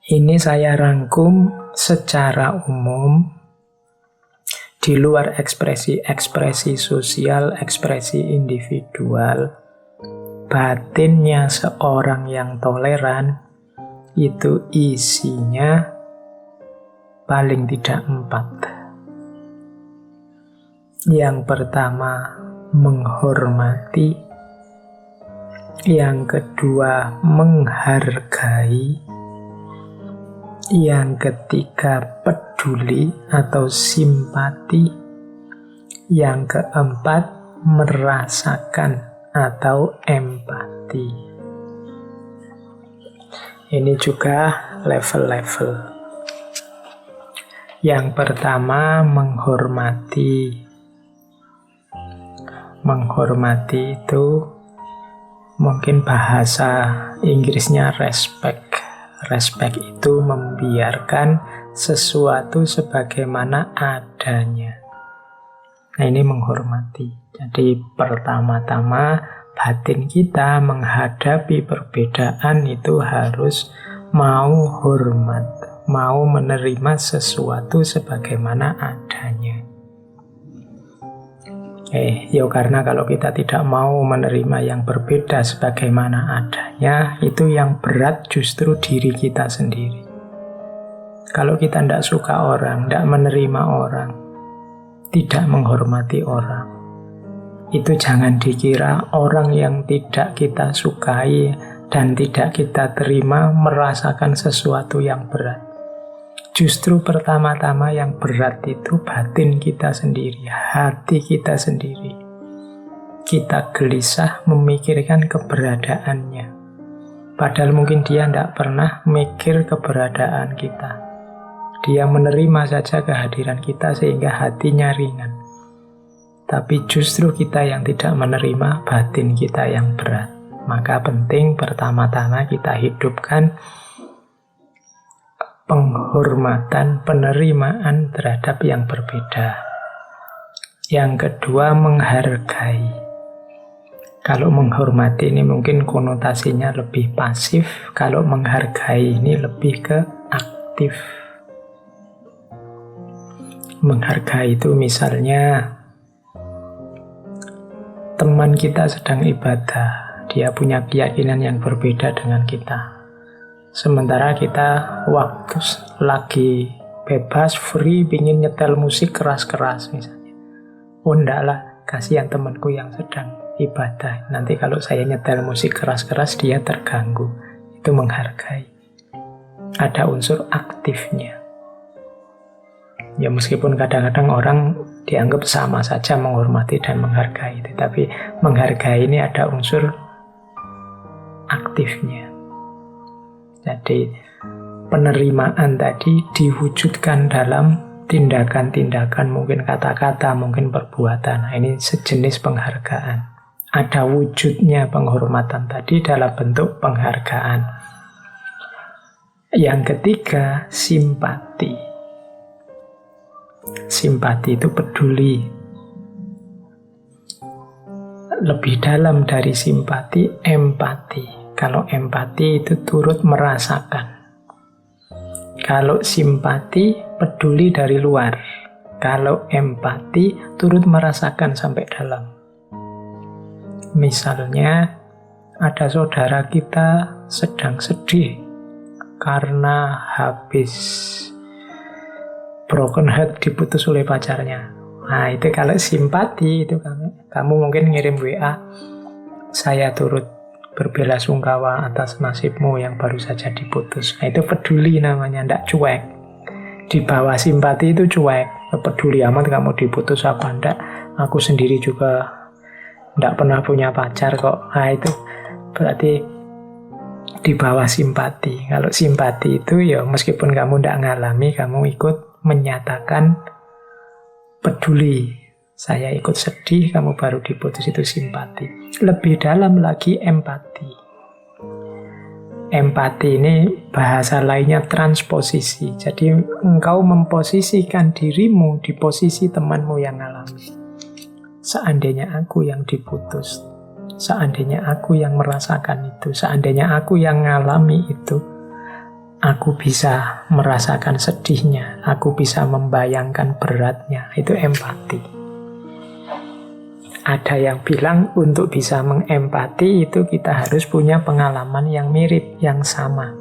Ini saya rangkum secara umum di luar ekspresi-ekspresi sosial, ekspresi individual. Batinnya seorang yang toleran itu isinya paling tidak 4. Yang pertama, menghormati. Yang kedua, menghargai. Yang ketiga, peduli atau simpati. Yang keempat, merasakan atau empati. Ini juga level-level. Yang pertama, menghormati. Menghormati itu mungkin bahasa Inggrisnya respect. Respect itu membiarkan sesuatu sebagaimana adanya. Nah, ini menghormati. Jadi pertama-tama batin kita menghadapi perbedaan itu harus mau hormat, mau menerima sesuatu sebagaimana adanya. Karena kalau kita tidak mau menerima yang berbeda sebagaimana adanya, itu yang berat justru diri kita sendiri. Kalau kita tidak suka orang, tidak menerima orang, tidak menghormati orang, itu jangan dikira orang yang tidak kita sukai dan tidak kita terima merasakan sesuatu yang berat. Justru pertama-tama yang berat itu batin kita sendiri, hati kita sendiri. Kita gelisah memikirkan keberadaannya. Padahal mungkin dia tidak pernah mikir keberadaan kita. Dia menerima saja kehadiran kita sehingga hatinya ringan. Tapi justru kita yang tidak menerima, batin kita yang berat. Maka penting pertama-tama kita hidupkan penghormatan, penerimaan terhadap yang berbeda. Yang kedua, menghargai. Kalau menghormati ini mungkin konotasinya lebih pasif, kalau menghargai ini lebih ke aktif. Menghargai itu misalnya teman kita sedang ibadah, dia punya keyakinan yang berbeda dengan kita. Sementara kita waktu lagi bebas, free, pingin nyetel musik keras-keras misalnya. Oh enggak lah, kasihan temanku yang sedang ibadah. Nanti kalau saya nyetel musik keras-keras dia terganggu. Itu menghargai. Ada unsur aktifnya. Ya meskipun kadang-kadang orang dianggap sama saja menghormati dan menghargai. Tapi menghargai ini ada unsur aktifnya. Jadi penerimaan tadi diwujudkan dalam tindakan-tindakan, mungkin kata-kata, mungkin perbuatan. Nah, ini sejenis penghargaan. Ada wujudnya penghormatan tadi dalam bentuk penghargaan. Yang ketiga, simpati. Simpati itu peduli. Lebih dalam dari simpati, empati. Kalau empati itu turut merasakan. Kalau simpati, peduli dari luar. Kalau empati, turut merasakan sampai dalam. Misalnya, ada saudara kita sedang sedih karena habis broken heart, diputus oleh pacarnya. Nah, itu kalau simpati, itu kamu mungkin ngirim WA, saya turut berbelasungkawa atas nasibmu yang baru saja diputus. Nah, itu peduli namanya, tidak cuek. Di bawah simpati itu cuek. Peduli amat kamu diputus apa enggak. Aku sendiri juga tidak pernah punya pacar kok. Nah, itu berarti di bawah simpati. Kalau simpati itu ya meskipun kamu tidak ngalami, kamu ikut menyatakan peduli. Saya ikut sedih, kamu baru diputus, itu simpati. Lebih dalam lagi empati. Empati ini bahasa lainnya transposisi. Jadi engkau memposisikan dirimu di posisi temanmu yang alami. Seandainya aku yang diputus, seandainya aku yang merasakan itu, seandainya aku yang ngalami itu, aku bisa merasakan sedihnya, aku bisa membayangkan beratnya. Itu empati. Ada yang bilang untuk bisa mengempati itu kita harus punya pengalaman yang mirip, yang sama.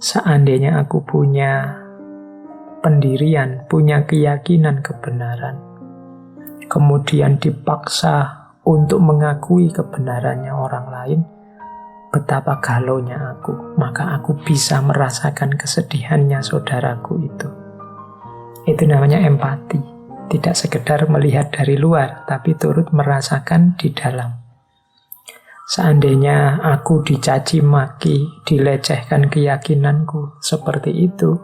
Seandainya aku punya pendirian, punya keyakinan kebenaran, kemudian dipaksa untuk mengakui kebenarannya orang lain, betapa galaunya aku, maka aku bisa merasakan kesedihannya saudaraku itu. Itu namanya empati. Tidak sekedar melihat dari luar, tapi turut merasakan di dalam. Seandainya aku dicaci maki, dilecehkan keyakinanku seperti itu,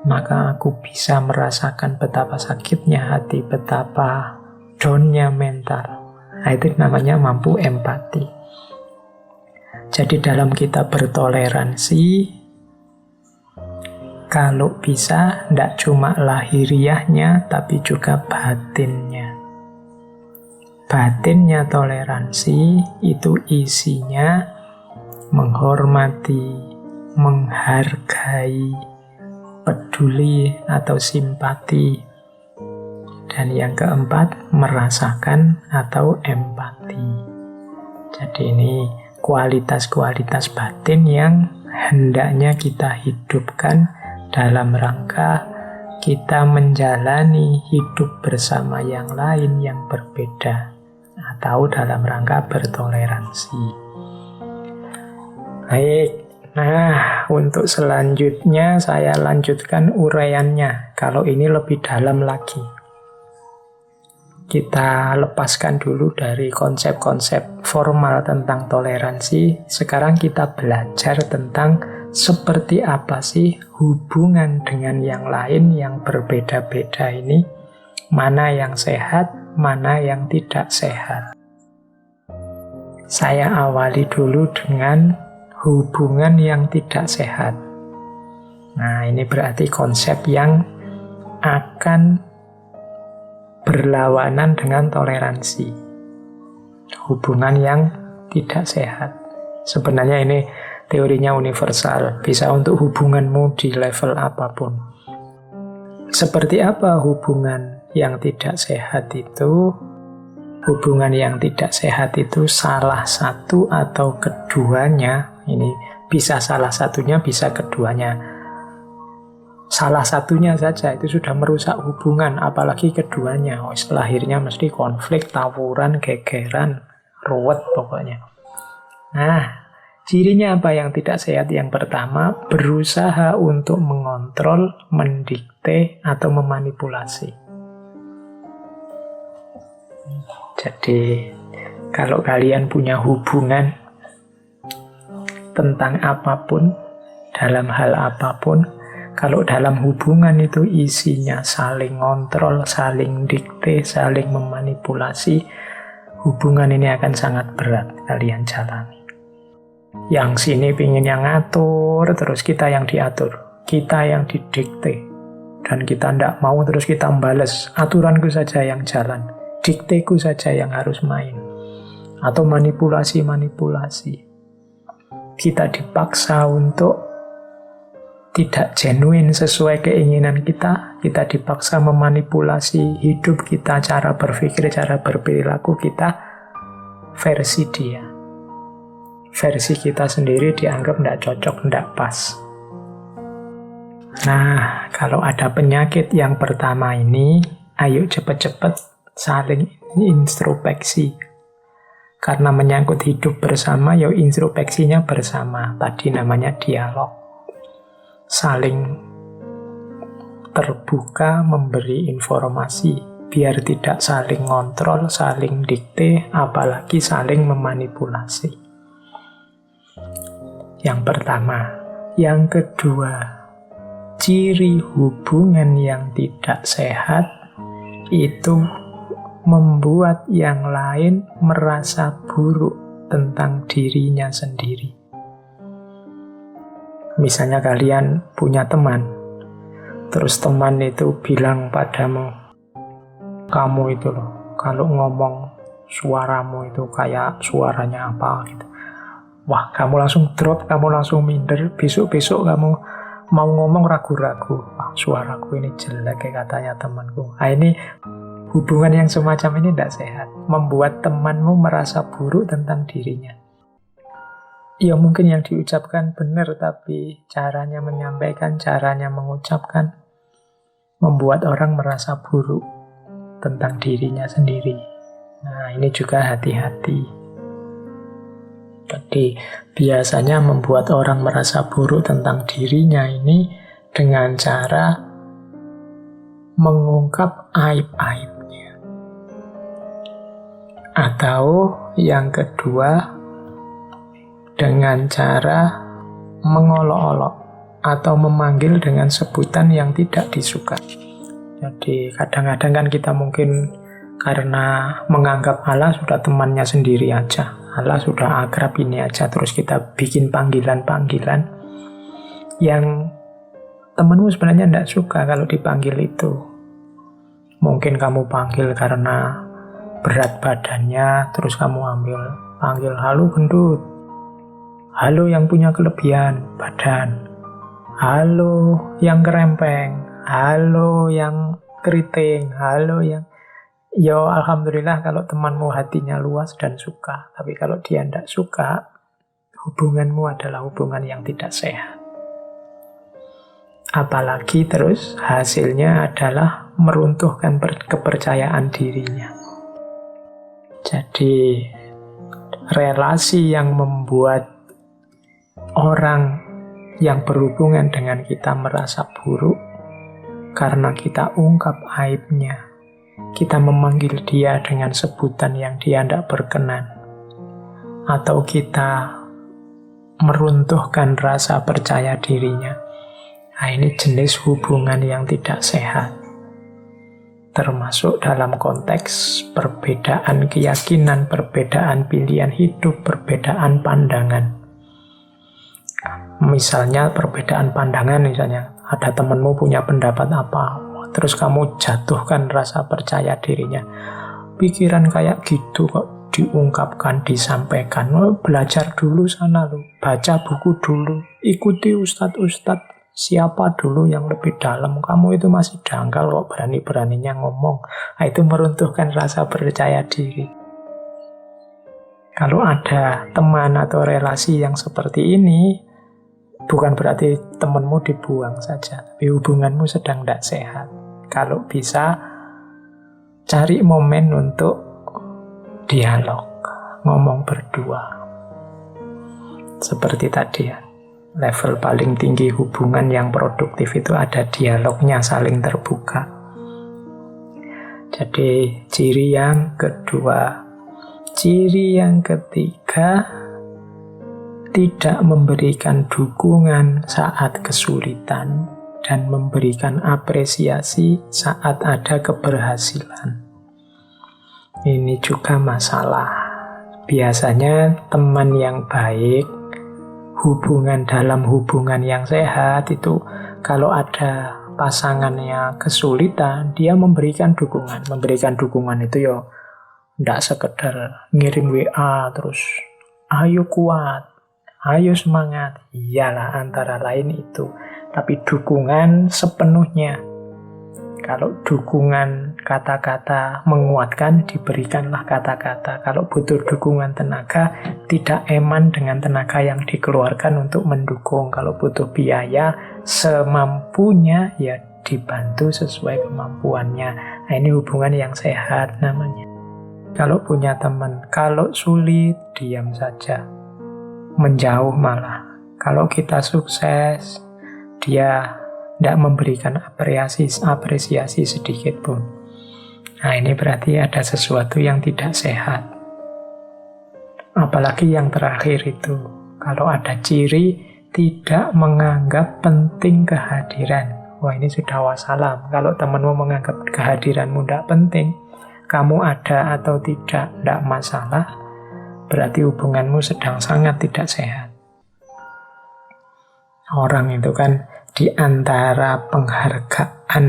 maka aku bisa merasakan betapa sakitnya hati, betapa down-nya mental. Nah, itu namanya mampu empati. Jadi dalam kita bertoleransi, kalau bisa, tidak cuma lahiriahnya, tapi juga batinnya. Batinnya toleransi itu isinya menghormati, menghargai, peduli atau simpati. Dan yang keempat, merasakan atau empati. Jadi ini kualitas-kualitas batin yang hendaknya kita hidupkan dalam rangka kita menjalani hidup bersama yang lain yang berbeda, atau dalam rangka bertoleransi. Baik, nah untuk selanjutnya saya lanjutkan uraiannya. Kalau ini lebih dalam lagi, kita lepaskan dulu dari konsep-konsep formal tentang toleransi. Sekarang kita belajar tentang seperti apa sih hubungan dengan yang lain yang berbeda-beda ini, mana yang sehat, mana yang tidak sehat. Saya awali dulu dengan hubungan yang tidak sehat. Nah, ini berarti konsep yang akan berlawanan dengan toleransi. Hubungan yang tidak sehat. Sebenarnya ini teorinya universal, bisa untuk hubunganmu di level apapun. Seperti apa hubungan yang tidak sehat itu? Hubungan yang tidak sehat itu salah satu atau keduanya, ini bisa salah satunya, bisa keduanya. Salah satunya saja itu sudah merusak hubungan, apalagi keduanya. Lahirnya mesti konflik, tawuran, gegeran, ruwet pokoknya. Nah, cirinya apa yang tidak sehat? Yang pertama, berusaha untuk mengontrol, mendikte, atau memanipulasi. Jadi, kalau kalian punya hubungan tentang apapun, dalam hal apapun, kalau dalam hubungan itu isinya saling ngontrol, saling dikte, saling memanipulasi, hubungan ini akan sangat berat kalian jalani. Yang sini pingin yang ngatur, terus kita yang diatur, kita yang didikte, dan kita tidak mau terus kita membales, aturanku saja yang jalan, dikteku saja yang harus main, atau manipulasi-manipulasi. Kita dipaksa untuk tidak genuine sesuai keinginan kita dipaksa memanipulasi hidup kita, cara berpikir, cara berperilaku kita, versi dia. Versi kita sendiri dianggap tidak cocok, tidak pas. Nah, kalau ada penyakit yang pertama ini, ayo cepat-cepat saling introspeksi. Karena menyangkut hidup bersama, ya introspeksinya bersama. Tadi namanya dialog. Saling terbuka, memberi informasi, biar tidak saling ngontrol, saling dikte, apalagi saling memanipulasi. Yang pertama. Yang kedua, ciri hubungan yang tidak sehat itu membuat yang lain merasa buruk tentang dirinya sendiri. Misalnya kalian punya teman, terus teman itu bilang padamu, kamu itu loh, kalau ngomong suaramu itu kayak suaranya apa gitu. Wah, kamu langsung drop, kamu langsung minder. Besok-besok kamu mau ngomong ragu-ragu. Wah, suaraku ini jelek kayak katanya temanku. Nah, ini hubungan yang semacam ini tidak sehat. Membuat temanmu merasa buruk tentang dirinya. Ya mungkin yang diucapkan benar, tapi caranya menyampaikan, caranya mengucapkan membuat orang merasa buruk tentang dirinya sendiri. Nah, ini juga hati-hati. Jadi biasanya membuat orang merasa buruk tentang dirinya ini dengan cara mengungkap aib-aibnya. Atau yang kedua, dengan cara mengolok-olok atau memanggil dengan sebutan yang tidak disuka. Jadi kadang-kadang kan kita mungkin karena menganggap Allah sudah temannya sendiri aja. Allah sudah akrab ini aja, terus kita bikin panggilan-panggilan yang temenmu sebenarnya tidak suka kalau dipanggil itu. Mungkin kamu panggil karena berat badannya, terus kamu panggil halo gendut, halo yang punya kelebihan badan, halo yang kerempeng, halo yang keriting, halo yang... Ya alhamdulillah kalau temanmu hatinya luas dan suka. Tapi kalau dia tidak suka, hubunganmu adalah hubungan yang tidak sehat. Apalagi terus hasilnya adalah meruntuhkan kepercayaan dirinya. Jadi relasi yang membuat orang yang berhubungan dengan kita merasa buruk karena kita ungkap aibnya, kita memanggil dia dengan sebutan yang dia tidak berkenan, atau kita meruntuhkan rasa percaya dirinya. Nah, ini jenis hubungan yang tidak sehat. Termasuk dalam konteks perbedaan keyakinan, perbedaan pilihan hidup, perbedaan pandangan. Misalnya perbedaan pandangan, misalnya ada temanmu punya pendapat apa, terus kamu jatuhkan rasa percaya dirinya. Pikiran kayak gitu kok diungkapkan, disampaikan. Belajar dulu sana lu, baca buku dulu, ikuti ustadz-ustadz siapa dulu yang lebih dalam. Kamu itu masih dangkal kok berani-beraninya ngomong. Nah, itu meruntuhkan rasa percaya diri. Kalau ada teman atau relasi yang seperti ini, bukan berarti temanmu dibuang saja, tapi hubunganmu sedang tidak sehat. Kalau bisa, cari momen untuk dialog, ngomong berdua. Seperti tadi ya, level paling tinggi hubungan yang produktif itu ada dialognya, saling terbuka. Jadi ciri yang kedua. Ciri yang ketiga, tidak memberikan dukungan saat kesulitan dan memberikan apresiasi saat ada keberhasilan. Ini juga masalah. Biasanya teman yang baik, dalam hubungan yang sehat itu kalau ada pasangannya kesulitan, dia memberikan dukungan. Memberikan dukungan itu ya tidak sekedar ngirim WA terus, ayo kuat, ayo semangat. Iyalah, antara lain itu. Tapi dukungan sepenuhnya. Kalau dukungan kata-kata menguatkan, diberikanlah kata-kata. Kalau butuh dukungan tenaga, tidak eman dengan tenaga yang dikeluarkan untuk mendukung. Kalau butuh biaya, semampunya ya dibantu sesuai kemampuannya. Nah, ini hubungan yang sehat namanya. Kalau punya teman, kalau sulit, diam saja. Menjauh malah. Kalau kita sukses, dia tidak memberikan apresiasi sedikit pun. Nah, ini berarti ada sesuatu yang tidak sehat. Apalagi yang terakhir itu, kalau ada ciri tidak menganggap penting kehadiran. Wah, ini sudah wassalam. Kalau temanmu menganggap kehadiranmu tidak penting, kamu ada atau tidak masalah, berarti hubunganmu sedang sangat tidak sehat. Orang itu kan di antara penghargaan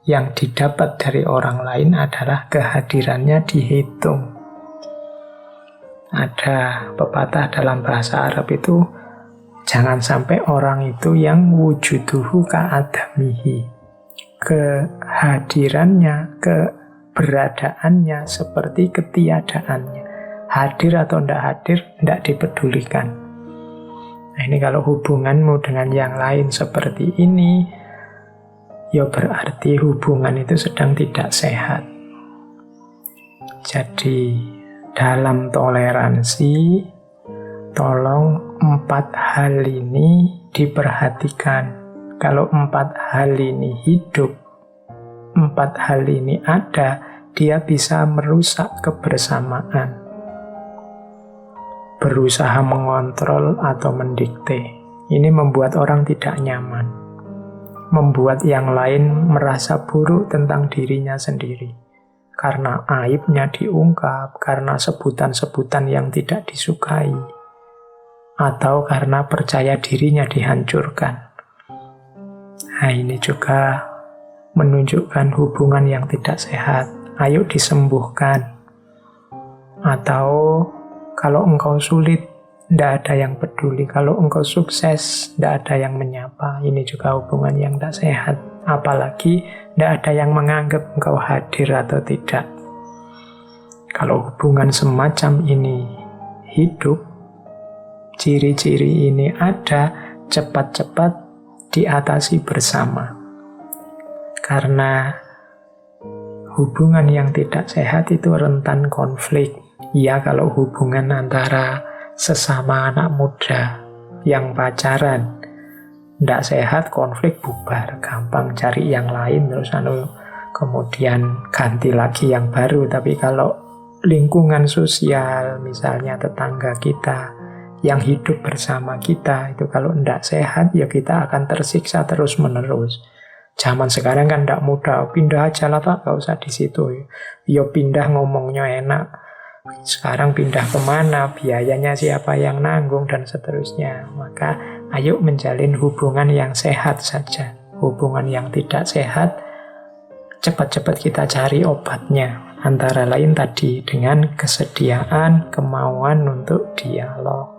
yang didapat dari orang lain adalah kehadirannya dihitung. Ada pepatah dalam bahasa Arab itu, jangan sampai orang itu yang wujuduhu ka'adamihi. Kehadirannya, keberadaannya seperti ketiadaannya. Hadir atau tidak hadir, tidak dipedulikan. Nah, ini kalau hubunganmu dengan yang lain seperti ini, ya berarti hubungan itu sedang tidak sehat. Jadi, dalam toleransi, tolong 4 hal ini diperhatikan. Kalau 4 hal ini hidup, 4 hal ini ada, dia bisa merusak kebersamaan. Berusaha mengontrol atau mendikte. Ini membuat orang tidak nyaman. Membuat yang lain merasa buruk tentang dirinya sendiri. Karena aibnya diungkap, karena sebutan-sebutan yang tidak disukai, atau karena percaya dirinya dihancurkan. Nah, ini juga menunjukkan hubungan yang tidak sehat. Ayo disembuhkan. Atau kalau engkau sulit, tidak ada yang peduli. Kalau engkau sukses, tidak ada yang menyapa. Ini juga hubungan yang tidak sehat. Apalagi tidak ada yang menganggap engkau hadir atau tidak. Kalau hubungan semacam ini hidup, ciri-ciri ini ada, cepat-cepat diatasi bersama. Karena hubungan yang tidak sehat itu rentan konflik. Ya, kalau hubungan antara sesama anak muda yang pacaran tidak sehat, konflik bubar, gampang cari yang lain, terus kemudian ganti lagi yang baru. Tapi kalau lingkungan sosial, misalnya tetangga kita yang hidup bersama kita, itu kalau tidak sehat, ya kita akan tersiksa terus-menerus. Zaman sekarang kan tidak mudah, pindah aja lah Pak, gak usah di situ. Ya pindah, ngomongnya enak. Sekarang pindah kemana, biayanya siapa yang nanggung, dan seterusnya. Maka ayo menjalin hubungan yang sehat saja. Hubungan yang tidak sehat, cepat-cepat kita cari obatnya. Antara lain tadi dengan kesediaan, kemauan untuk dialog.